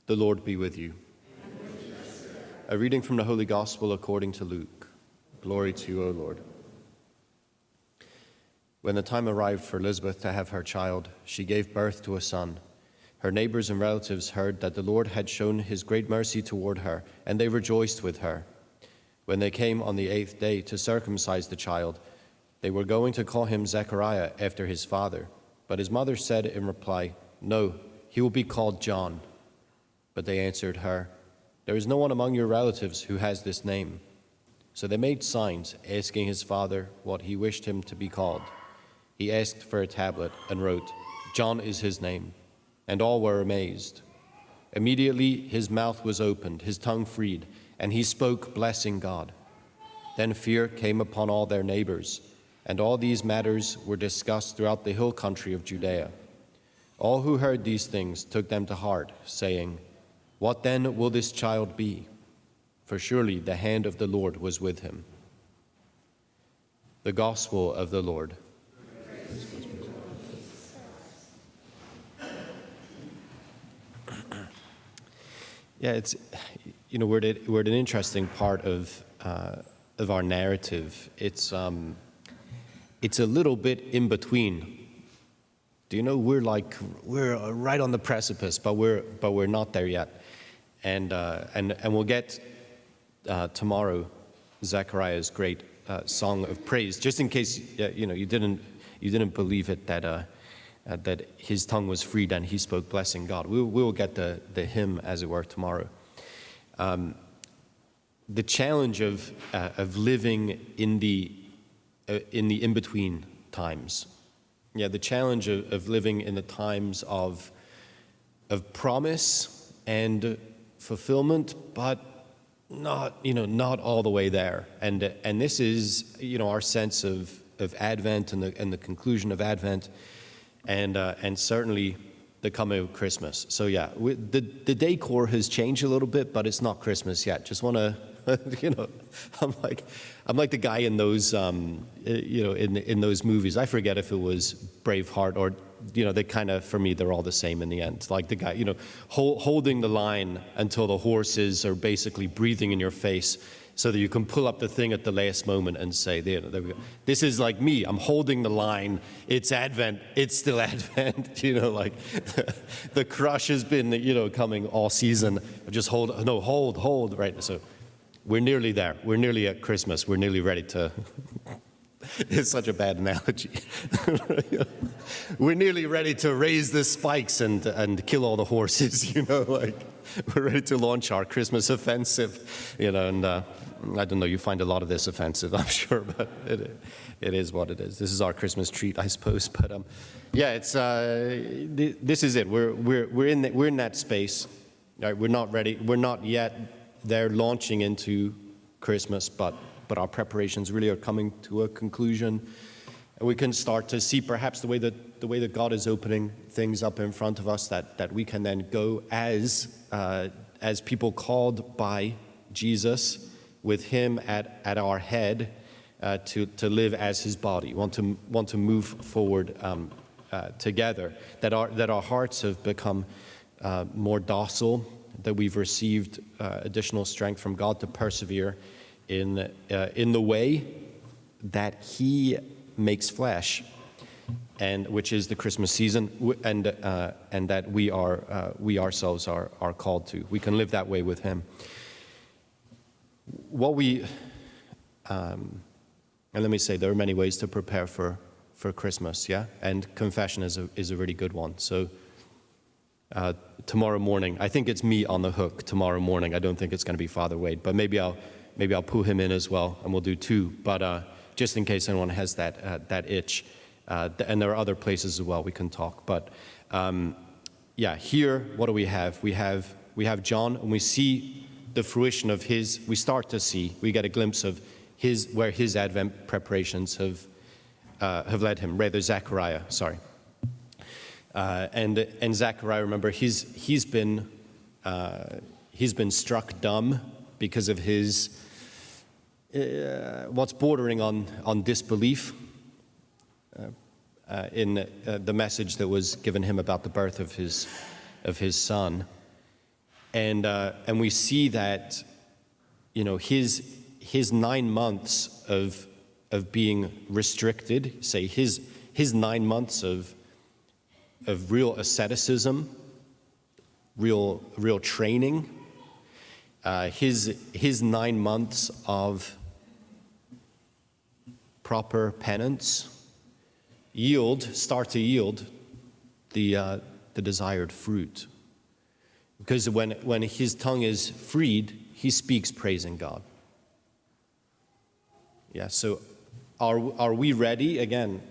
The Lord be with you. A reading from the Holy Gospel according to Luke. Glory to you, O Lord. When the time arrived for Elizabeth to have her child, she gave birth to a son. Her neighbors and relatives heard that the Lord had shown his great mercy toward her, and they rejoiced with her. When they came on the 8th day to circumcise the child, they were going to call him Zechariah after his father. But his mother said in reply, "No, he will be called John." But they answered her, "There is no one among your relatives who has this name." So they made signs, asking his father what he wished him to be called. He asked for a tablet and wrote, "John is his name." And all were amazed. Immediately his mouth was opened, his tongue freed, and he spoke, blessing God. Then fear came upon all their neighbors, and all these matters were discussed throughout the hill country of Judea. All who heard these things took them to heart, saying, "What then will this child be?" For surely the hand of the Lord was with him. The Gospel of the Lord. Yeah, it's, we're at an interesting part of our narrative. It's a little bit in between. Do you know we're right on the precipice, but we're not there yet. And we'll get tomorrow Zechariah's great song of praise. Just in case you didn't believe it, that his tongue was freed and he spoke, blessing God. We will get the hymn, as it were, tomorrow. The challenge of living in the in-between times. Yeah, the challenge of living in the times of promise and fulfillment, but not all the way there. And this is our sense of Advent and the conclusion of Advent, and certainly the coming of Christmas. So yeah, the decor has changed a little bit, but it's not Christmas yet. Just want to, I'm like the guy in those, in those movies. I forget if it was Braveheart or, they kind of, for me, they're all the same in the end. Like the guy, holding the line until the horses are basically breathing in your face, so that you can pull up the thing at the last moment and say, there we go. This is like me. I'm holding the line. It's Advent. It's still Advent. The crush has been, coming all season. Just hold. Right. So we're nearly there. We're nearly at Christmas. We're nearly ready to. It's such a bad analogy. We're nearly ready to raise the spikes and kill all the horses. We're ready to launch our Christmas offensive. And I don't know. You find a lot of this offensive, I'm sure, but it is what it is. This is our Christmas treat, I suppose. But it's this is it. We're in that space. Right? We're not ready. We're not yet there launching into Christmas, but our preparations really are coming to a conclusion. And we can start to see perhaps the way that God is opening things up in front of us, that we can then go as people called by Jesus, with him at our head, to live as his body, want to move forward together, that our hearts have become more docile, that we've received additional strength from God to persevere in the way that he makes flesh, and which is the Christmas season, and that we ourselves are called to. We can live that way with him. And let me say, there are many ways to prepare for Christmas, yeah? And confession is a really good one. So tomorrow morning, I think it's me on the hook tomorrow morning. I don't think it's going to be Father Wade, but maybe I'll pull him in as well, and we'll do two. But just in case anyone has that itch, and there are other places as well we can talk. But here, what do we have? We have John, and we see the fruition of his. We start to see. We get a glimpse of where his Advent preparations have led him. Rather, Zechariah. Sorry. And Zechariah, remember, he's been struck dumb because of his what's bordering on disbelief in the message that was given him about the birth of his son. And we see that, his 9 months of being restricted, say his 9 months of real asceticism, real training, his 9 months of proper penance start to yield the desired fruit. Because when his tongue is freed, he speaks praising God. Yeah, so are we ready, again,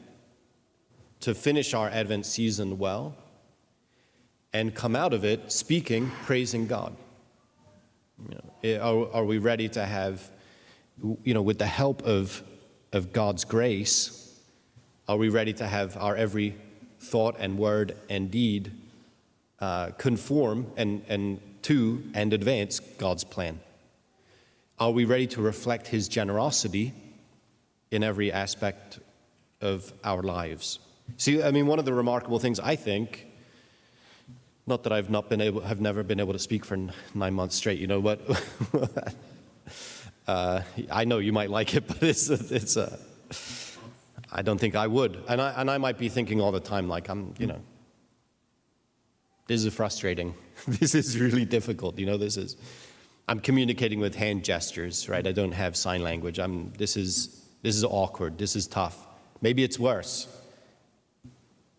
to finish our Advent season well and come out of it speaking, praising God? Are we ready to have, with the help of God's grace, are we ready to have our every thought and word and deed conform and advance God's plan? Are we ready to reflect his generosity in every aspect of our lives? See, one of the remarkable things, I think, not that I've never been able to speak for 9 months straight, but I know you might like it, but I don't think I would. And I might be thinking all the time, like, this is frustrating. This is really difficult. I'm communicating with hand gestures, right? I don't have sign language. This is awkward. This is tough. Maybe it's worse.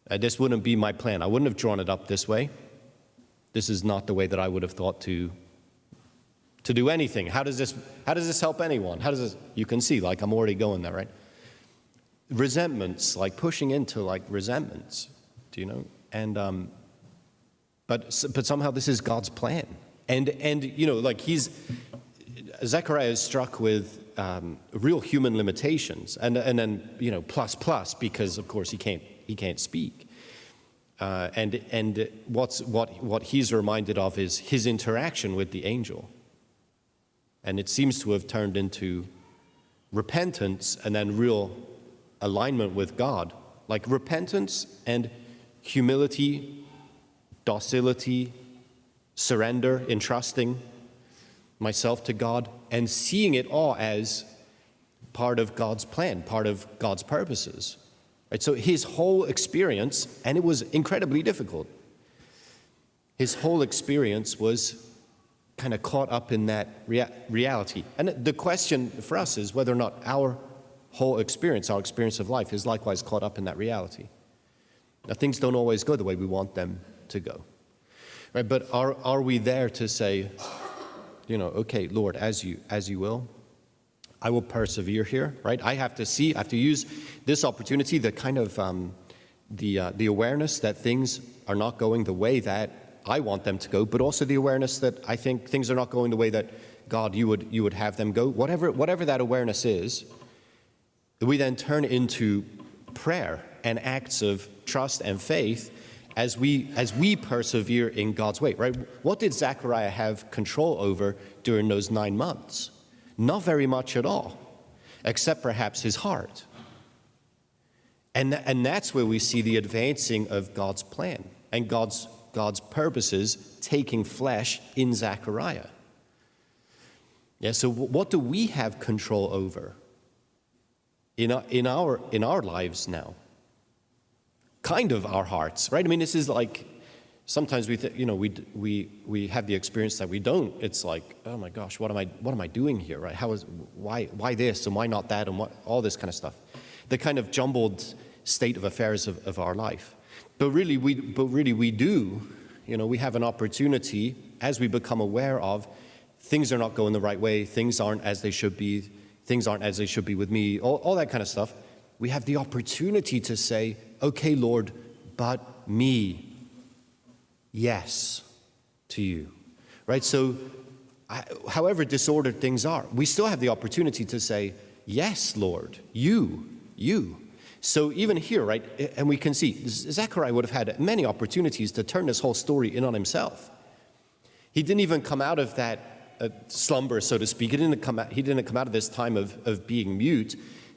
This wouldn't be my plan. I wouldn't have drawn it up this way. This is not the way that I would have thought to do anything. How does this help anyone? You can see, like, I'm already going there, right? Resentments, like pushing into like resentments, and but somehow this is God's plan, and like Zechariah is struck with real human limitations, and then plus because of course he can't speak, and what he's reminded of is his interaction with the angel, and it seems to have turned into repentance and then real alignment with God, like repentance and humility, docility, surrender, entrusting myself to God, and seeing it all as part of God's plan, part of God's purposes. Right? So his whole experience, and it was incredibly difficult, his whole experience was kind of caught up in that reality. And the question for us is whether or not our whole experience, our experience of life, is likewise caught up in that reality. Now, things don't always go the way we want them to go, right? But are we there to say, okay, Lord, as you will, I will persevere here, right? I have to use this opportunity, the kind of the awareness that things are not going the way that I want them to go, but also the awareness that I think things are not going the way that God you would have them go. Whatever that awareness is, we then turn into prayer and acts of trust and faith as we persevere in God's way, right? What did Zechariah have control over during those 9 months? Not very much at all, except perhaps his heart. And that's where we see the advancing of God's plan and God's purposes taking flesh in Zechariah. Yeah, so what do we have control over in our lives now? Kind of our hearts, right? This is like, sometimes we have the experience that we don't. It's like, oh my gosh, what am I doing here, right? Why this and why not that, and all this kind of stuff. The kind of jumbled state of affairs of our life. But really we do, we have an opportunity as we become aware of things are not going the right way, things aren't as they should be with me, all that kind of stuff. We have the opportunity to say, okay, Lord, but me, yes to you, right? So however disordered things are, we still have the opportunity to say, yes, Lord, you. So even here, right, and we can see, Zechariah would have had many opportunities to turn this whole story in on himself. He didn't even come out of that slumber, so to speak. He didn't come out of this time of being mute,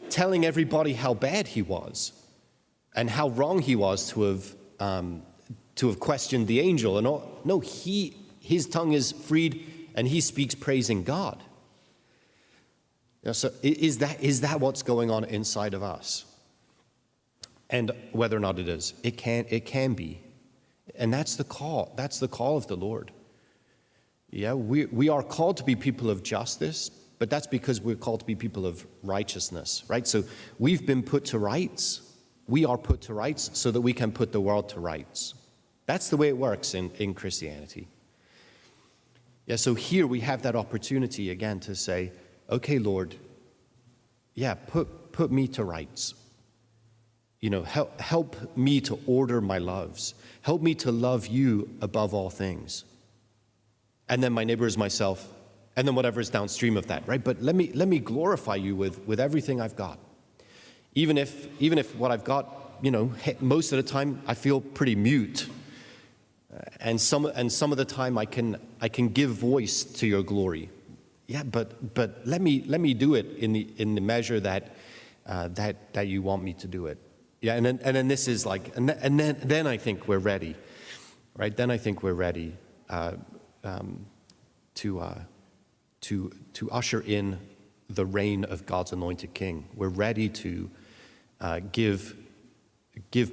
telling everybody how bad he was and how wrong he was to have questioned the angel and all. No, he his tongue is freed and he speaks praising God. So is that what's going on inside of us? And whether or not it is, it can be. And that's the call. That's the call of the Lord. Yeah, we are called to be people of justice, but that's because we're called to be people of righteousness, right? So we've been put to rights. We are put to rights so that we can put the world to rights. That's the way it works in Christianity. Yeah, so here we have that opportunity again to say, okay, Lord, yeah, put me to rights. You know, help me to order my loves. Help me to love you above all things. And then my neighbor is myself, and then whatever is downstream of that, right? But let me glorify you with everything I've got. Even if what I've got, you know, most of the time I feel pretty mute. And some of the time I can give voice to your glory. Yeah, but let me do it in the measure that you want me to do it. Yeah, and then this is like, and then I think we're ready, right? Then I think we're ready to usher in the reign of God's anointed King. We're ready to give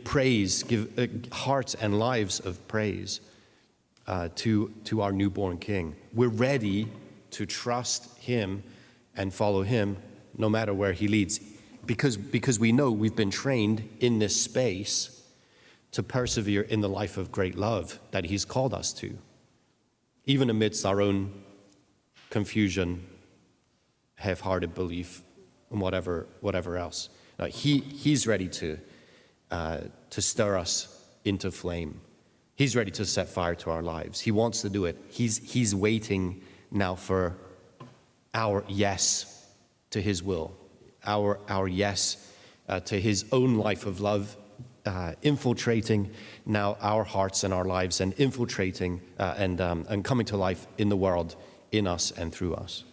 praise, give hearts and lives of praise to our newborn King. We're ready to trust him and follow him no matter where he leads, because we know we've been trained in this space to persevere in the life of great love that he's called us to, even amidst our own confusion, half-hearted belief, and whatever else. He's ready to stir us into flame. He's ready to set fire to our lives. He wants to do it. He's waiting now for our yes to his will, our yes to his own life of love, infiltrating now our hearts and our lives, and infiltrating and coming to life in the world, in us and through us.